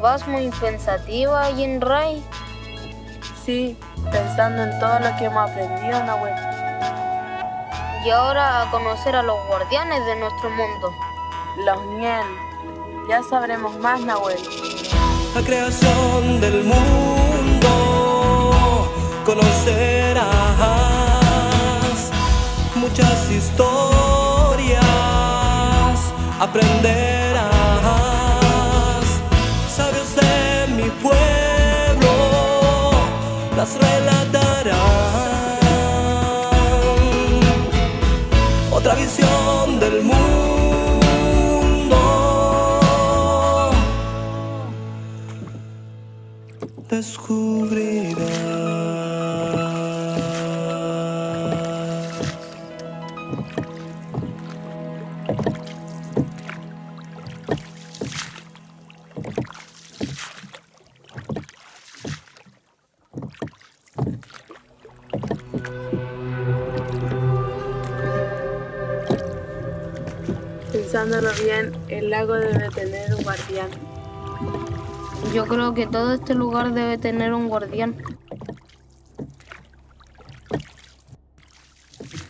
Vas muy pensativa, Jinrai. Sí, pensando en todo lo que hemos aprendido, Nahuel. Y ahora a conocer a los guardianes de nuestro mundo. Los Ñen. Ya sabremos más, Nahuel. La creación del mundo, conocerás muchas historias, aprenderás. Sabios de mi pueblo las relatarán. Otra visión del mundo descubrirás. Pensándolo bien, el lago debe tener un guardián. Yo creo que todo este lugar debe tener un guardián.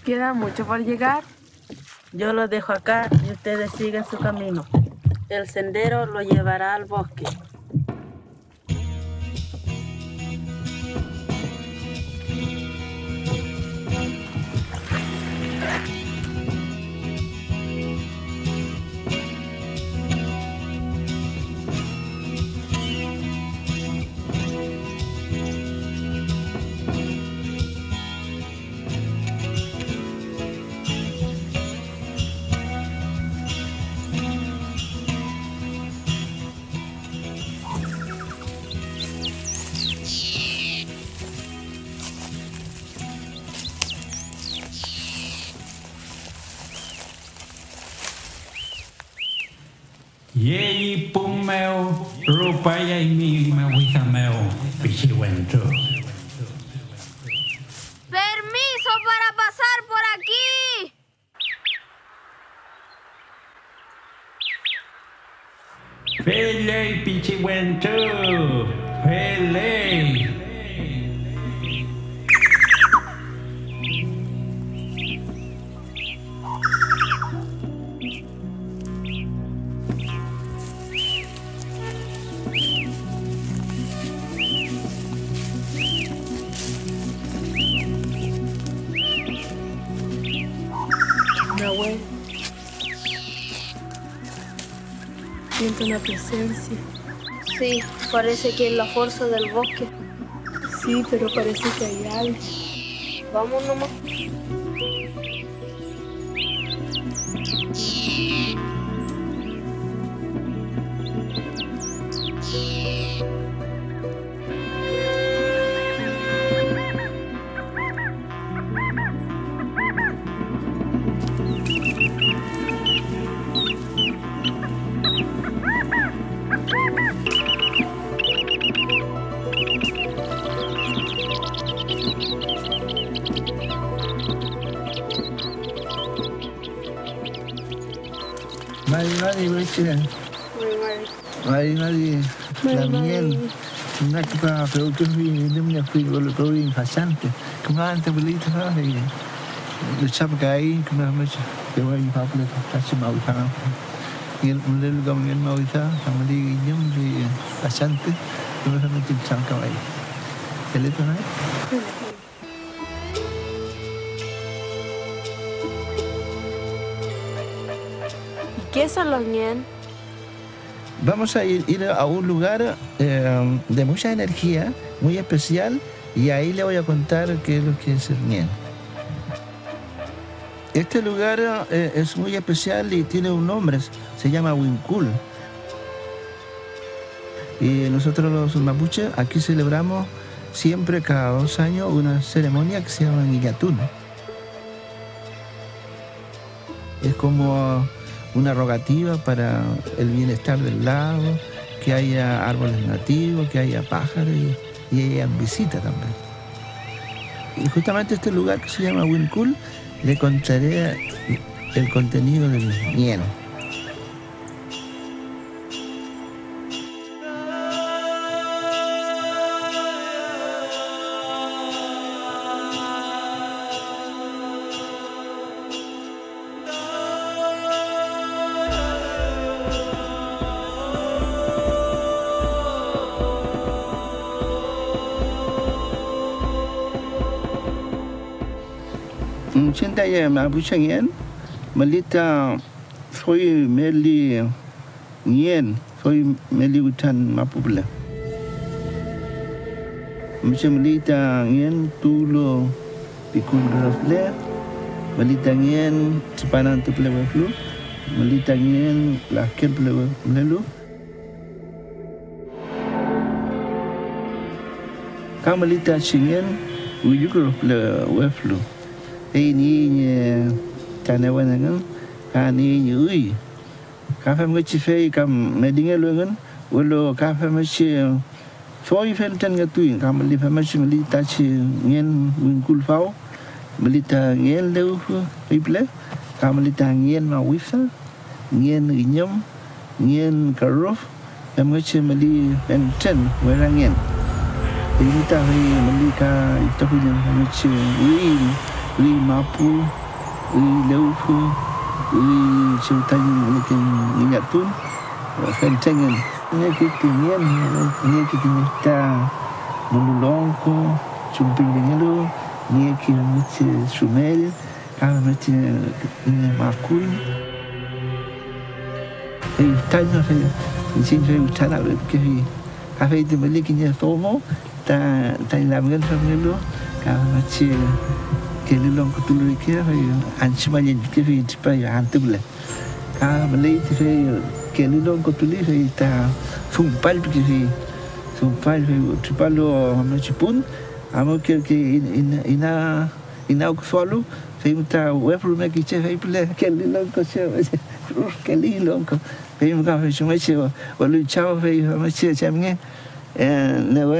¿Queda mucho por llegar? Yo los dejo acá y ustedes siguen su camino. El sendero lo llevará al bosque. Yei pum meu, rupa yai mi mewita meu, pichiwento. ¡Permiso para pasar por aquí! Pelei pichiwento, pelei. Nahuel. Siento una presencia. Sí, parece que es la fuerza del bosque. Sí, pero parece que hay algo. Vamos nomás. Mari Bechira. Mari la miel. Una que para productos de una figura de pasante. Como antes bolita y el chapca ahí como mucho que voy a hablar casi mal para y el modelo como el mauita como di yum de pasante como se mete el chapca ahí. ¿El esto no? ¿Qué son los Ñen? Vamos a ir a un lugar de mucha energía, muy especial, y ahí le voy a contar qué es lo que es el Ñen. Este lugar es muy especial y tiene un nombre, se llama Winkul. Y nosotros los mapuches aquí celebramos siempre cada 2 años una ceremonia que se llama Guillatún. Es como una rogativa para el bienestar del lago, que haya árboles nativos, que haya pájaros y haya visita también. Y justamente este lugar que se llama Huincul le contaré el contenido del ñen. Cintanya mapuche ñen malita soy meli ñen soy meli utan mapubla mucha malita ñen tulo pikun grafle malita ñen sepanan tu plewe flu malita ñen la kel plewe lelu kamalita chingen uyukro plewe flu ni tane wana ngan ani nyui ka fa ngachi fe kam medinge lo ngan wolo ka fa machi foi fel tan nga tuin kam li fa machi li ta chi ngien winkul fau melita ngien leu iple kam li ta ngien ma wisa ngien inyam ngien karof am ngachi meli enten wera ngien ini ta meli ka ito punya machi ui mapu, ui leufu, ui ceritanya mungkin ingat pun kencengan. Ini kita nian, ini kita minta menolong ko, cumping dengan lu, ini kita minta sumel, kalau minta makul. Tanya saya, mungkin saya ucap nak berkini, kalau itu balik ini semua, tak lakukan sama lu, kalau macam kelilong kutulu kia fai anchimanya ke fi tipa ya antubla ka malai ti fai kelilong kutuli fai ta sumpal ke fi sumpal fai tipa lo machipun amo ke ina ku solo fai muta wefru me ki che fai pule kelilong ko che kelilong ko fai muka fai chuma che walu chao fai ma che chamnge na wa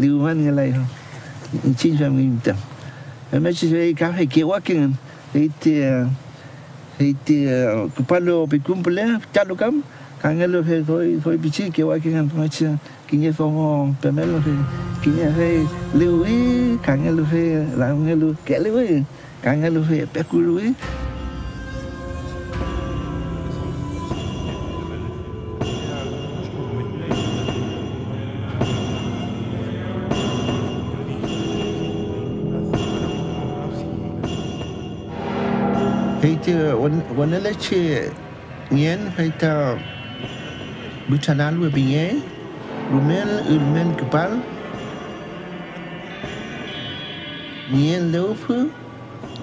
liuman ngalai ho chin fam ngimta Macam saya kafe kewakin, itu kepala berkumpul calu kam, kangen saya bici kewakin macam kini semua pemel kini saya lewi, kangen saya langsung lewi, kelewi, kangen saya pekului. Wana leche ñen haita buchanal we binye rumel ulmen kepal ñen leufu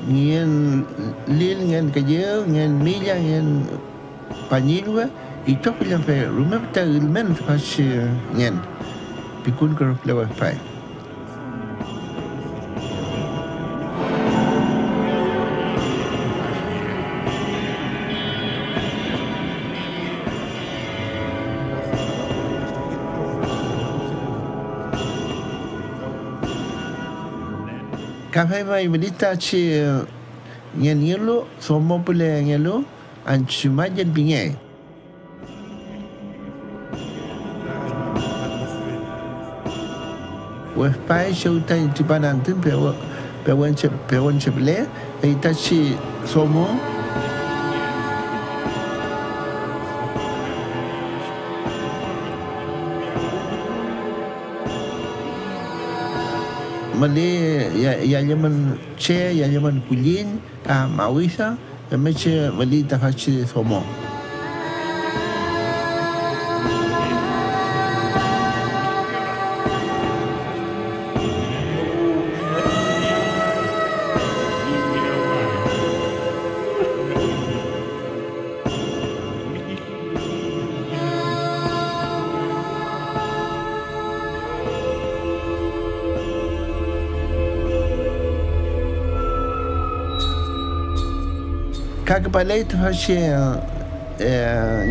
ñen lil ñen kaje ñen milla ñen pañilwa y topo ya fe rumel ta ulmen pas ñen pikun ko lewa pai Kafe mai melita ci nyen yelo somo pule yelo anchumajen binge. Wes pai show tai tipanan tin pewan chepele eta ci somo Mali ya zaman che ya zaman kulin mawisa meche mali tafachi somo Kakapalay tu hasil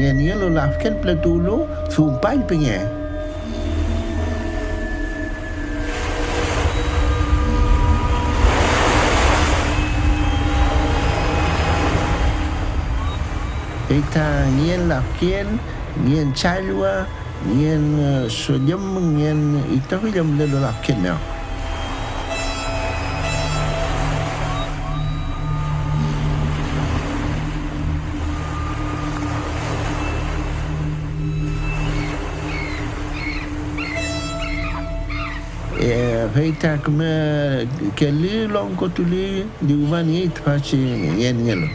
yang lo lafkan pelatulu sumpah pengen. Kita ngien lafkan, ngien calwa, ngien sojam, ngien itu yang lo lafkan ya. Kita kena kali long kotuli di rumah ni itu pasti yang lo.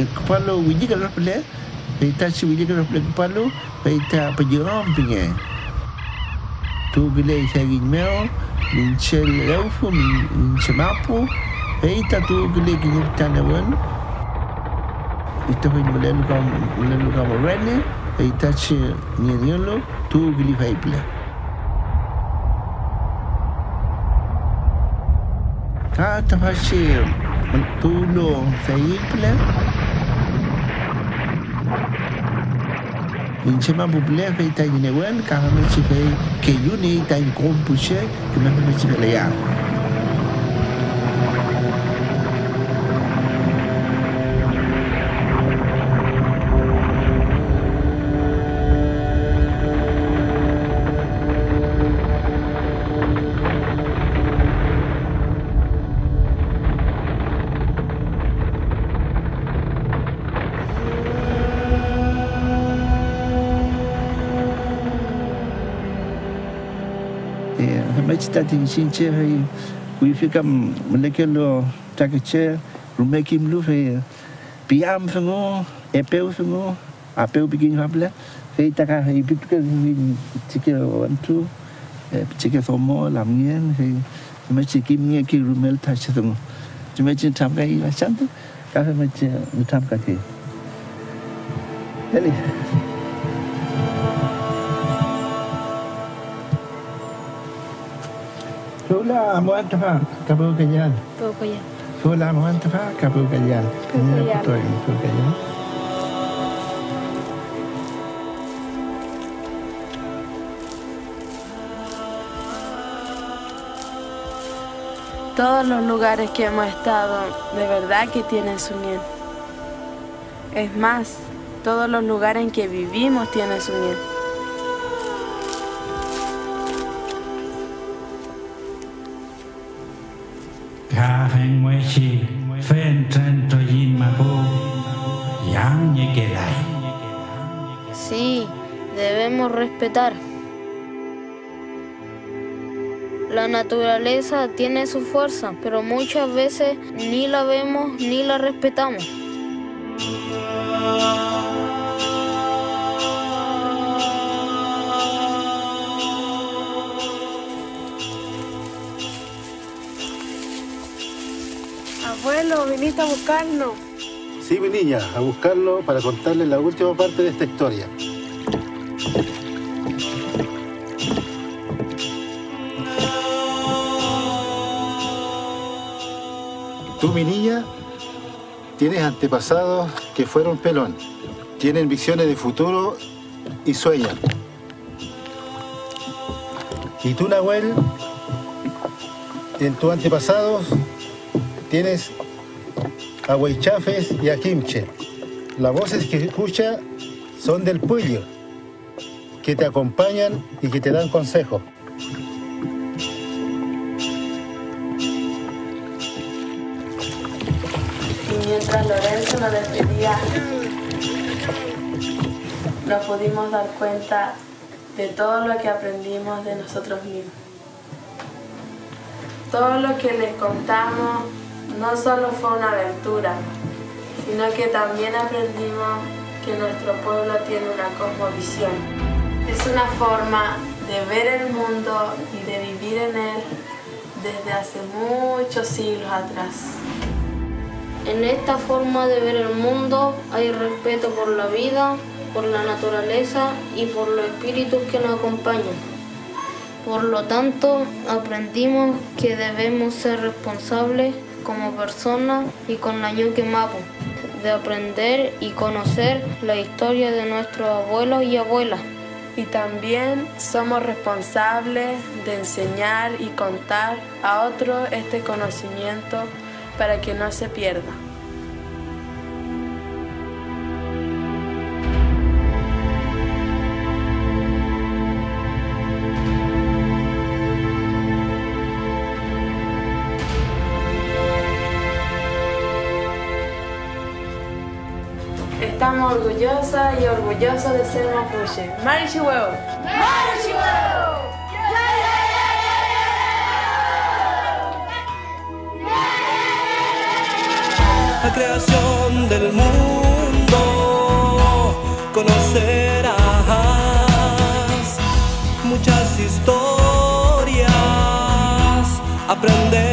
Kepala wiji kalau pelak, kita si wiji kalau pelak kepala, kita penjeram pingai. Tu gilai sehari mel, mincel laufu, mincel mapu, kita tu gilai gini tanaman. Itu pun melalu kamu rene, kita si ni lo, tu gilai fai pelak. Kata hasil mentulung saya pelak. Mình mampu beli kita ini wan, kalau masih ke uni, kita komputer, kita masih belajar. Kita tinggal ceri, wifi kam mereka lo tak ceri, rumah kim lu fai, piam semua, apel semua, apel bikin apa lah, fai tak kah ibu tu kan cikgu wantu, cikgu semua lamnya, fai macam kimnya ki rumah tak semua, cuma tam kai macam tu, kah macam tam kai, jadi. Sola amuan tafa kabel kajian. Pokoknya. Sola amuan tafa kabel kajian. Ini betul kabel kajian. Todos los lugares que hemos estado, de verdad que tienen su miel. Es más, todos los lugares en que vivimos tienen su miel. Sí, debemos respetar. La naturaleza tiene su fuerza, pero muchas veces ni la vemos ni la respetamos. Abuelo, viniste a buscarnos. Sí, mi niña, a buscarlo para contarle la última parte de esta historia. Tú, mi niña, tienes antepasados que fueron pelón, tienen visiones de futuro y sueñan. Y tú, Nahuel, en tus antepasados tienes a Huaychafes y a Quimche. Las voces que escuchas son del pueblo, que te acompañan y que te dan consejos. Y mientras Lorenzo nos despedía, nos pudimos dar cuenta de todo lo que aprendimos de nosotros mismos. Todo lo que les contamos no solo fue una aventura, sino que también aprendimos que nuestro pueblo tiene una cosmovisión. Es una forma de ver el mundo y de vivir en él desde hace muchos siglos atrás. En esta forma de ver el mundo hay respeto por la vida, por la naturaleza y por los espíritus que nos acompañan. Por lo tanto, aprendimos que debemos ser responsables como personas y con la Ñuque Mapu, de aprender y conocer la historia de nuestros abuelos y abuelas. Y también somos responsables de enseñar y contar a otros este conocimiento para que no se pierda. Estamos orgullosas y orgullosos de ser mapuche. ¡Marichihueo! ¡Marichihueo! La creación del mundo conocerás muchas historias, aprender